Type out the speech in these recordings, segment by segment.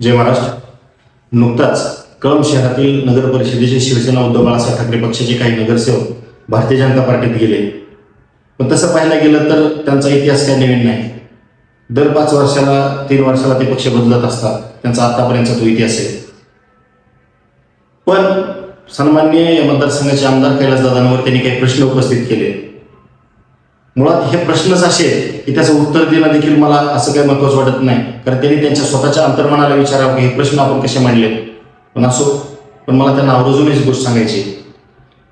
जय महाराष्ट्र. नुकताच कळंब शहरातील नगर परिषदेचे शिवसेना उद्धव बाळासाहेब ठाकरे पक्षाचे काही नगरसेवक भारतीय जनता पार्टीत गेले. पण तसं पाहायला गेलं तर त्यांचा इतिहास काही नवीन नाही. दर 5 वर्षाला 3 वर्षाला ते पक्ष बदलत असतात. त्यांचा आतापर्यंतचा तो इतिहास आहे. पण सन्माननीय या मतदारसंघाचे आमदार कैलासदादांवर त्यांनी काही प्रश्न उपस्थित केले. मुळात हे प्रश्नच असे की त्याचं उत्तर देणं देखील मला असं काही महत्त्वाचं वाटत नाही, कारण त्यांनी त्यांच्या स्वतःच्या अंतर्मनाला विचारावं की हे प्रश्न आपण कसे मांडले. पण असो, पण मला त्यांना आवर्जून एक गोष्ट सांगायची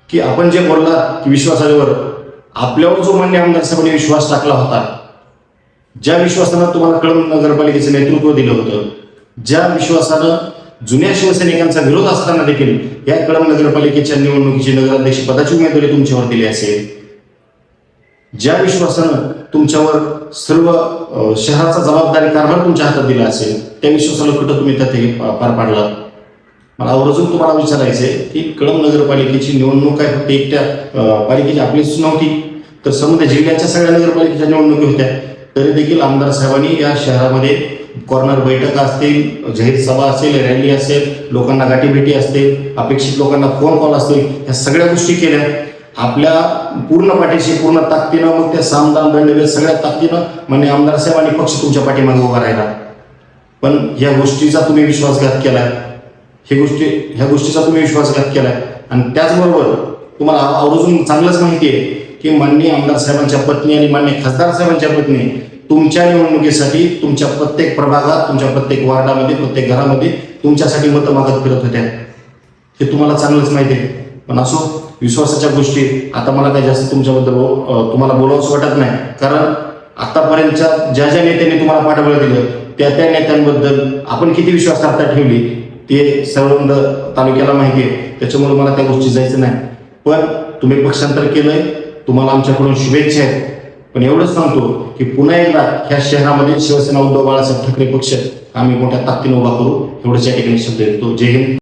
की आपण जे बोलला की विश्वासावर आपल्यावर जो मान्य आमदार साहेबांनी विश्वास टाकला होता, ज्या विश्वासानं तुम्हाला कळंब नगरपालिकेचं नेतृत्व दिलं होतं, ज्या विश्वासानं जुन्या शिवसैनिकांचा विरोध असताना देखील या कळंब नगरपालिकेच्या निवडणुकीची नगराध्यक्ष पदाची उमेदवारी तुमच्यावर दिली असेल, ज्या विश्वासानं तुमच्यावर सर्व शहराचा जबाबदारी कारभार तुमच्या हातात दिला असेल, त्या विश्वासाला कुठं तुम्ही त्यात पार पाडला. मला आवर्जून तुम्हाला विचारायचं आहे की कळंब नगरपालिकेची निवडणूक काय फक्त एकट्या पालिकेची आपलीच नव्हती, तर समजा जिल्ह्याच्या सगळ्या नगरपालिकेच्या निवडणुकी होत्या. तरी देखील आमदार साहेबांनी या शहरामध्ये कॉर्नर बैठका असतील, जाहीर सभा असेल, रॅली असेल, लोकांना गाठीभेटी असतील, अपेक्षित लोकांना फोन कॉल असतील, ह्या सगळ्या गोष्टी केल्या आपल्या पूर्ण पाठीशी, पूर्ण ताकदीनं. मग त्या सामदान दंडभेद सगळ्या ताकदीनं म्हणजे आमदार साहेब आणि पक्ष तुमच्या पाठीमागे उभा राहिला. पण ह्या गोष्टीचा तुम्ही विश्वासघात केलाय, ह्या गोष्टीचा तुम्ही विश्वासघात केलाय. आणि त्याचबरोबर तुम्हाला आवर्जून चांगलंच माहिती आहे की माननीय आमदार साहेबांच्या पत्नी आणि माननीय खासदार साहेबांच्या पत्नी तुमच्या निवडणुकीसाठी तुमच्या प्रत्येक प्रभागात, तुमच्या प्रत्येक वार्डामध्ये, प्रत्येक घरामध्ये तुमच्यासाठी मतं मागत फिरत होत्या. हे तुम्हाला चांगलंच माहिती आहे. पण असो, विश्वासाच्या गोष्टी आता मला काही जास्त तुमच्याबद्दल तुम्हाला बोलावंच वाटत नाही, कारण आतापर्यंतच्या ज्या ज्या नेत्यांनी तुम्हाला पाठबळ दिलं त्या नेत्यांबद्दल आपण किती विश्वासार्हता ठेवली ते सर्व तालुक्याला माहिती आहे. त्याच्यामुळे मला त्या गोष्टी जायचं नाही. पण तुम्ही पक्षांतर केलंय, तुम्हाला आमच्याकडून शुभेच्छा आहेत. पण एवढंच सांगतो की पुन्हा एकदा ह्या शहरामध्ये शिवसेना उद्धव बाळासाहेब ठाकरे पक्ष आम्ही मोठ्या ताकदीने उभा करू, एवढंच या ठिकाणी शब्द देतो. जय हिंद.